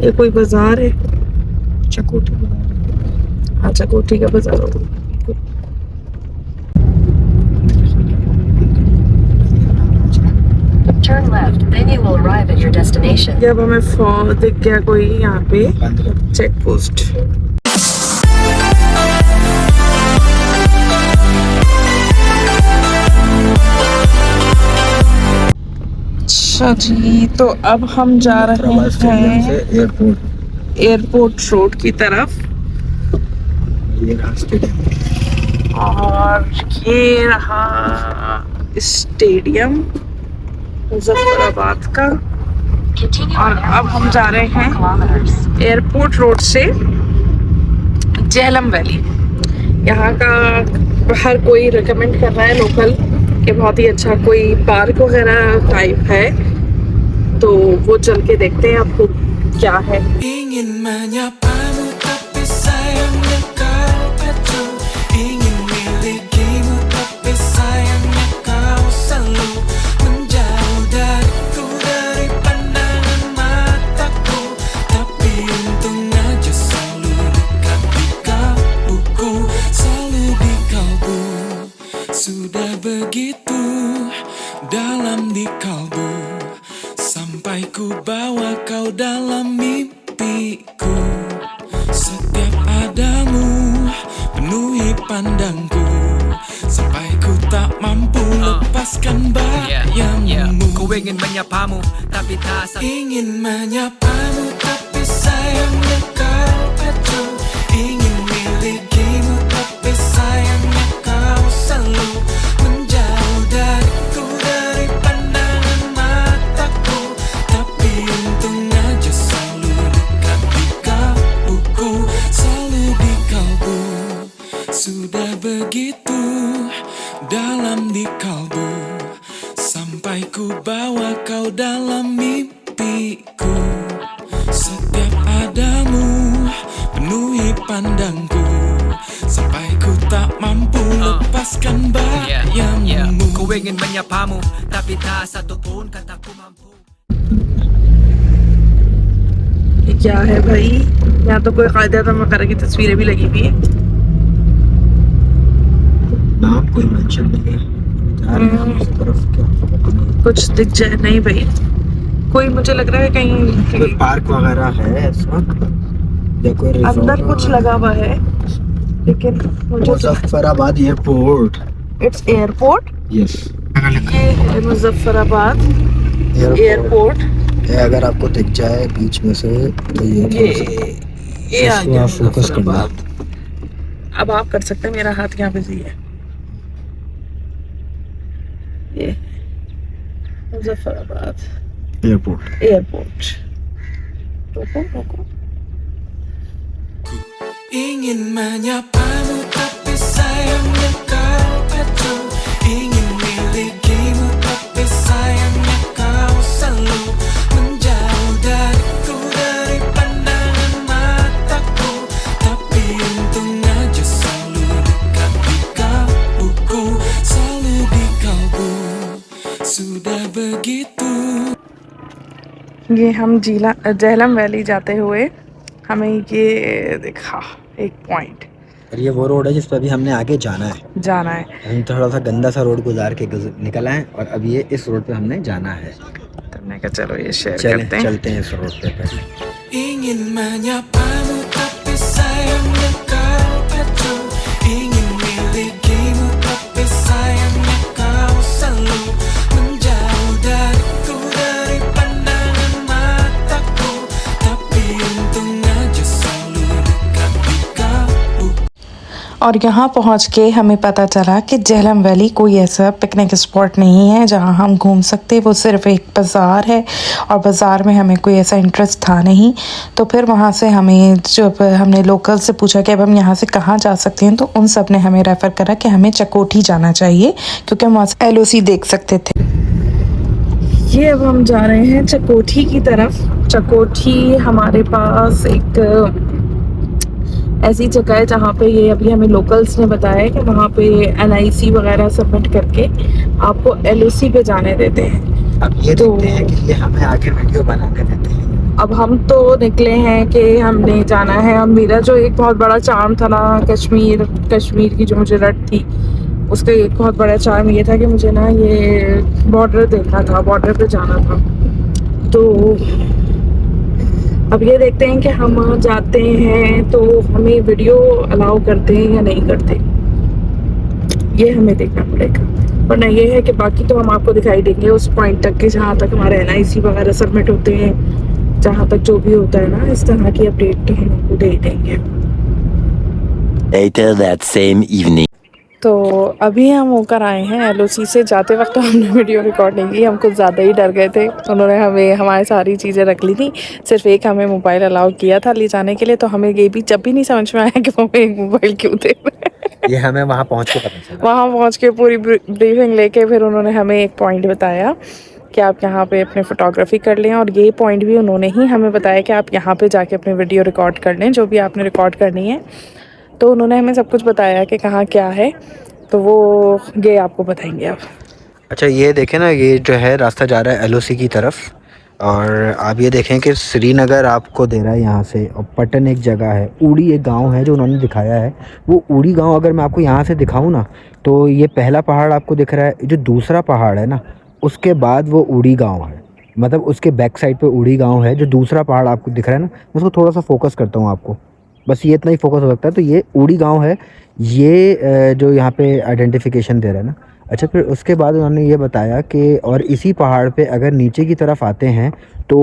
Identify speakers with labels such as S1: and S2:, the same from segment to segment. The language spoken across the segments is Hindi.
S1: ये कोई बाजार है?
S2: चकोटी बाजार।
S1: हाँ, चकोठी का बाजार होगा।
S3: Turn left, then you will arrive at your destination.
S1: ये अब हमें दिख गया कोई यहाँ पे चेक पोस्ट। अच्छा जी, तो अब हम जा रहे हैं एयरपोर्ट रोड की तरफ। और ये रहा स्टेडियम मुजफ्फराबाद का। और अब हम जा रहे हैं एयरपोर्ट रोड से झेलम वैली। यहाँ का हर कोई रिकमेंड कर रहा है लोकल कि बहुत ही अच्छा कोई पार्क वगैरह टाइप है, तो वो चल के देखते हैं आपको क्या है।
S4: Sudah begitu dalam di kalbu, sampai ku bawa kau dalam mimpiku. Setiap adamu penuhi pandangku, sampai ku tak mampu lepaskan bayangmu.
S5: Ku ingin menyapamu tapi tak
S4: ingin menyapamu tapi sayangnya kau acuh. Ingin milikimu tapi sayangnya kau selalu menjauh dariku, dari pandangan mataku. Tapi untung aja selalu dekat di kalbuku, selalu di kalbu. Sudah begitu dalam di kalbu, sampai ku bawa kau dalam mimpiku. Setiap adamu penuhi pandangku, sampai ku tak mampu lepaskan bayangmu.
S5: Ku ingin menyapamu tapi tak satu pun kataku mampu.
S1: ये क्या है भाई? यहाँ तो कोई कायदा वगैरह की तस्वीरें भी लगी हुई है।
S2: नाम कोई मेंशन नहीं है। इस तरफ क्या
S1: कुछ दिख जाए नहीं भाई, कोई मुझे लग रहा है कहीं
S2: कोई पार्क वगैरह है इस वक्त या कोई
S1: अंदर कुछ लगा हुआ है, लेकिन मुझे
S2: Muzaffarabad airport.
S1: It's airport.
S2: Yes,
S1: ये है मुजफ्फराबाद एयरपोर्ट।
S2: अगर आपको दिख जाए बीच में से तो
S1: ये आ गया
S2: फोकस करना।
S1: मुजफ्फराबाद। अब आप कर सकते हैं, मेरा हाथ यहाँ पे सही है। ये मुजफ्फराबाद एयरपोर्ट। रोको।
S4: Ingin menyapamu tapi sayangnya kau acuh. Ingin milikimu tapi sayangnya kau selalu menjauh dariku, dari pandangan mataku. Tapi untung aja selalu dekat di kalbuku, selalu di kalbu. Sudah begitu.
S1: ये हम झेलम वैली जाते हुए हमें ये दिखा एक पॉइंट।
S2: और ये वो रोड है जिस पर अभी हमने आगे जाना है। हम थोड़ा सा गंदा सा रोड गुजार के निकल आए और अब ये इस रोड पे हमने जाना है।
S1: तो मैं कहा चलो ये शेयर करते हैं।
S2: चलते हैं इस रोड पे पहले।
S4: Ingin menyapamu tapi sayangnya kau acuh. Ingin milikimu tapi sayangnya kau selalu menjauh dariku, dari pandangan mataku. Tapi untung aja selalu dekat di kalbu.
S1: और यहाँ पहुँच के हमें पता चला कि झेलम वैली कोई ऐसा पिकनिक स्पॉट नहीं है जहाँ हम घूम सकते। वो सिर्फ एक बाज़ार है और बाज़ार में हमें कोई ऐसा इंटरेस्ट था नहीं। तो फिर वहाँ से हमें जब हमने लोकल से पूछा कि अब हम यहाँ से कहाँ जा सकते हैं, तो उन सब ने हमें रेफ़र करा कि हमें चकोठी जाना चाहिए, क्योंकि हम वहाँ से LOC देख सकते थे। ये अब हम जा रहे हैं चकोठी की तरफ। चकोठी हमारे पास एक ऐसी जगह है जहाँ पे ये अभी हमें लोकल्स ने बताया कि वहाँ पे NIC वगैरह सबमिट करके आपको LOC पे जाने देते हैं।
S2: अब ये देखते हैं कि ये हमें आगे वीडियो बनाने देते हैं।
S1: अब हम तो निकले हैं कि हमने जाना है। अब मेरा जो एक बहुत बड़ा चार्म था ना कश्मीर की जो मुझे रट थी, उसका एक बहुत बड़ा चार्म ये था कि मुझे ना ये बॉर्डर देखना था, बॉर्डर पे जाना था। तो अब ये देखते हैं कि हम जाते हैं तो हमें वीडियो अलाउ करते हैं या नहीं करते, ये हमें देखना पड़ेगा। वरना ये है कि बाकी तो हम आपको दिखाई देंगे उस पॉइंट तक कि जहाँ तक हमारे NIC वगैरह सबमिट होते हैं, जहाँ तक जो भी होता है ना, इस तरह की अपडेट तो हम आपको दे देंगे।
S6: Later that same evening.
S1: तो अभी हम होकर आए हैं LOC से। जाते वक्त तो हमने वीडियो रिकॉर्ड नहीं की, हम कुछ ज़्यादा ही डर गए थे। उन्होंने हमें हमारी सारी चीज़ें रख ली थी, सिर्फ एक हमें मोबाइल अलाउ किया था ले जाने के लिए। तो हमें ये भी जब भी नहीं समझ में आया कि वो हमें एक मोबाइल क्यों दे रहे हैं।
S2: ये हमें वहाँ पहुँच के पता चला।
S1: वहाँ पहुँच के पूरी ब्रीफिंग लेके फिर उन्होंने हमें एक पॉइंट बताया कि आप यहाँ पे अपने फ़ोटोग्राफी कर लें, और ये पॉइंट भी उन्होंने ही हमें बताया कि आप यहाँ पे जाके अपनी वीडियो रिकॉर्ड कर लें, जो भी आपने रिकॉर्ड करनी है। तो उन्होंने हमें सब कुछ बताया कि कहाँ क्या है, तो वो ये आपको बताएंगे आप।
S2: अच्छा, ये देखें ना, ये जो है रास्ता जा रहा है LOC की तरफ, और आप ये देखें कि श्रीनगर आपको दे रहा है यहाँ से, और पटन एक जगह है, उड़ी एक गांव है जो उन्होंने दिखाया है। वो उड़ी गांव अगर मैं आपको यहाँ से दिखाऊँ ना, तो ये पहला पहाड़ आपको दिख रहा है, जो दूसरा पहाड़ है ना, उसके बाद वो उड़ी गांव है। मतलब उसके बैक साइड पे उड़ी गांव है, जो दूसरा पहाड़ आपको दिख रहा है ना। मैं उसको थोड़ा सा फोकस करता हूँ आपको, बस ये इतना ही फोकस हो सकता है। तो ये उड़ी गांव है, ये जो यहाँ पे आइडेंटिफिकेशन दे रहा है ना। अच्छा, फिर उसके बाद उन्होंने ये बताया कि और इसी पहाड़ पे अगर नीचे की तरफ आते हैं तो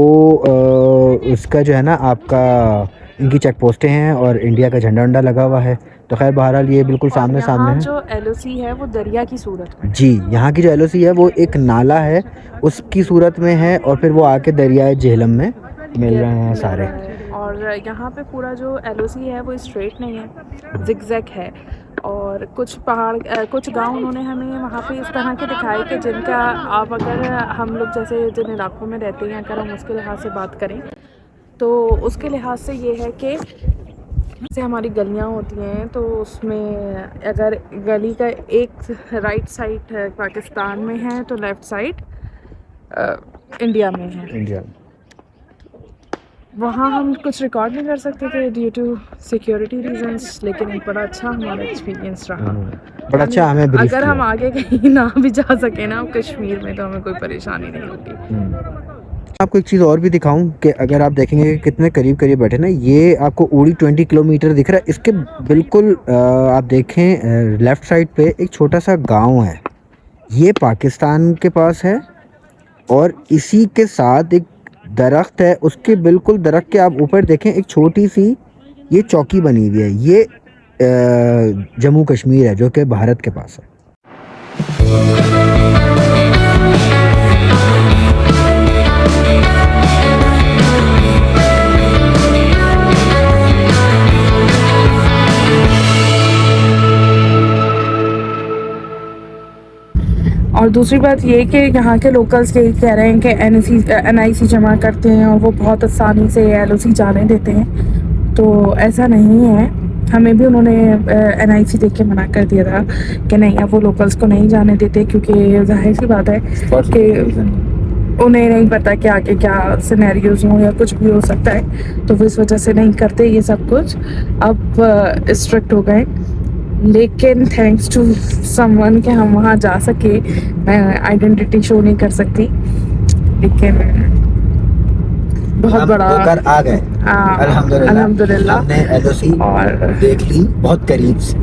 S2: उसका जो है ना, आपका इनकी चेक पोस्टें हैं और इंडिया का झंडा वंडा लगा हुआ है। तो खैर बहरहाल ये बिल्कुल सामने है।
S1: जो LOC है वो दरिया की सूरत में
S2: जी, यहाँ की जो LOC है वो एक नाला है, उसकी सूरत में है, और फिर वो आके दरियाए झेलम में मिल रहे हैं सारे।
S1: और यहाँ पे पूरा जो LOC है वो स्ट्रेट नहीं है, जिगजैग है। और कुछ पहाड़, कुछ गांव उन्होंने हमें वहाँ पे इस तरह के दिखाए कि जिनका आप अगर हम लोग जैसे जिन इलाकों में रहते हैं, अगर हम उसके लिहाज से बात करें तो उसके लिहाज से ये है कि जैसे हमारी गलियाँ होती हैं, तो उसमें अगर गली का एक राइट साइड पाकिस्तान में है तो लेफ़्ट साइड इंडिया में है। वहाँ हम कुछ रिकॉर्ड नहीं कर सकते थे ड्यू टू सिक्योरिटी रीजंस, लेकिन एक बड़ा अच्छा हमारा एक्सपीरियंस रहा।
S2: बड़ा अच्छा हमें ब्रीफ
S1: अगर
S2: किया।
S1: हम आगे कहीं ना भी जा सके ना कश्मीर में, तो हमें कोई परेशानी नहीं होगी।
S2: आपको एक चीज़ और भी दिखाऊं कि अगर आप देखेंगे कि कितने करीब करीब बैठे ना, ये आपको उड़ी 20 किलोमीटर दिख रहा है। इसके बिल्कुल आप देखें लेफ़्ट साइड पे एक छोटा सा गांव है, ये पाकिस्तान के पास है, और इसी के साथ एक दरख्त है, उसके बिल्कुल दरख्त के आप ऊपर देखें एक छोटी सी ये चौकी बनी हुई है। ये जम्मू कश्मीर है जो कि भारत के पास है।
S1: और दूसरी बात ये कि यहाँ के लोकल्स यही कह रहे हैं कि NIC जमा करते हैं और वो बहुत आसानी से LOC जाने देते हैं, तो ऐसा नहीं है। हमें भी उन्होंने NIC देख के मना कर दिया था कि नहीं, अब वो लोकल्स को नहीं जाने देते, क्योंकि जाहिर सी बात है कि उन्हें नहीं पता कि आगे क्या सिनेरियोज हों या कुछ भी हो सकता है, तो वो इस वजह से नहीं करते ये सब कुछ। अब स्ट्रिक्ट हो गए, लेकिन थैंक्स टू समवन कि हम वहाँ जा सके। मैं आइडेंटिटी शो नहीं कर सकती, लेकिन बहुत बड़ा
S2: होकर आ गए।
S1: अल्हम्दुलिल्लाह
S2: हमने LOC
S1: और
S2: देख ली बहुत करीब से।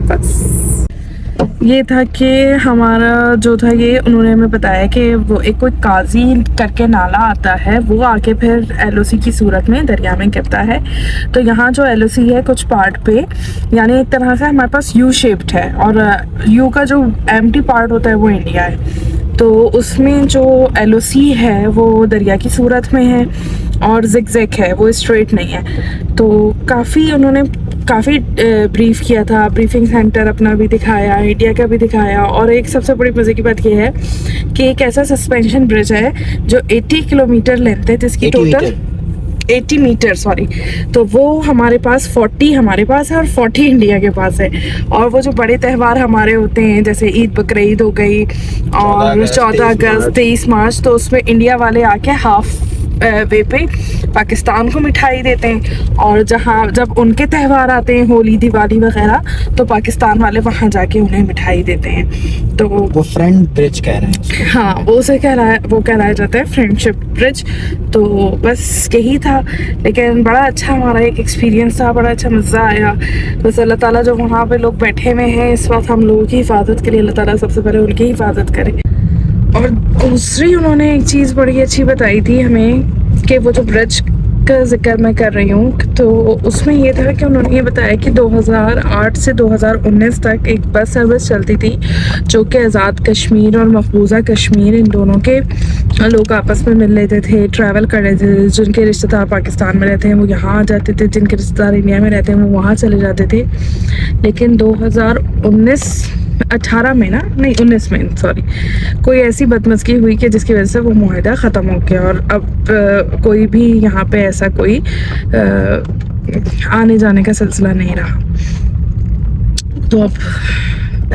S1: बस ये था कि हमारा जो था ये उन्होंने हमें बताया कि वो एक कोई काजी करके नाला आता है, वो आके फिर LOC की सूरत में दरिया में गिरता है। तो यहाँ जो LOC है कुछ पार्ट पे, यानी एक तरह से हमारे पास U शेप्ड है, और U का जो एम्प्टी पार्ट होता है वो इंडिया है। तो उसमें जो LOC है वो दरिया की सूरत में है, और जिगजैग है, वो स्ट्रेट नहीं है। तो उन्होंने काफ़ी ब्रीफ किया था, ब्रीफिंग सेंटर अपना भी दिखाया, इंडिया का भी दिखाया। और एक सबसे बड़ी मज़े की बात ये है कि एक ऐसा सस्पेंशन ब्रिज है जो 80 किलोमीटर लेंथ है, जिसकी टोटल 80 मीटर सॉरी, तो वो हमारे पास 40 हमारे पास है और 40 इंडिया के पास है। और वो जो बड़े त्यौहार हमारे होते हैं जैसे ईद बकरीद ईद हो गई और 14 अगस्त 23 मार्च, तो उसमें इंडिया वाले आके हाफ वे पे पाकिस्तान को मिठाई देते हैं, और जहाँ जब उनके त्यौहार आते हैं होली दिवाली वगैरह, तो पाकिस्तान वाले वहाँ जाके उन्हें मिठाई देते हैं। तो
S2: वो फ्रेंड ब्रिज कह रहे हैं।
S1: हाँ, वो कहलाया जाता है फ्रेंडशिप ब्रिज। तो बस यही था, लेकिन बड़ा अच्छा हमारा एक एक्सपीरियंस था, बड़ा अच्छा मज़ा आया। बस अल्लाह ताला जो वहाँ पे लोग बैठे हुए हैं इस वक्त हम लोगों की हिफाजत के लिए, अल्लाह ताला सबसे पहले उनकी हिफाजत करे। और दूसरी उन्होंने एक चीज़ बड़ी अच्छी बताई थी हमें कि वो जो ब्रिज का जिक्र मैं कर रही हूँ, तो उसमें ये था कि उन्होंने ये बताया कि 2008 से 2019 तक एक बस सर्विस चलती थी जो कि आज़ाद कश्मीर और मकबूजा कश्मीर इन दोनों के लोग आपस में मिल लेते थे, ट्रैवल कर रहे थे। जिनके रिश्तेदार पाकिस्तान में रहते हैं वो यहाँ आ जाते थे, जिनके रिश्तेदार इंडिया में रहते हैं वो वहाँ चले जाते थे। लेकिन 2018 में ना, नहीं 19 में सॉरी, कोई ऐसी बदमज़गी हुई कि जिसकी वजह से वो मुआहदा ख़त्म हो गया, और अब कोई भी यहाँ पे ऐसा कोई आने जाने का सिलसिला नहीं रहा। तो अब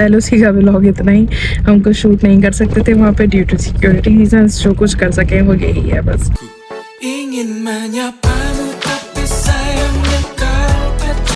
S1: LOC का व्लॉग इतना ही, हमको शूट नहीं कर सकते थे वहाँ पे ड्यू टू सिक्योरिटी रीजंस। जो कुछ कर सकें वो यही है बस।
S4: ingin menyapamu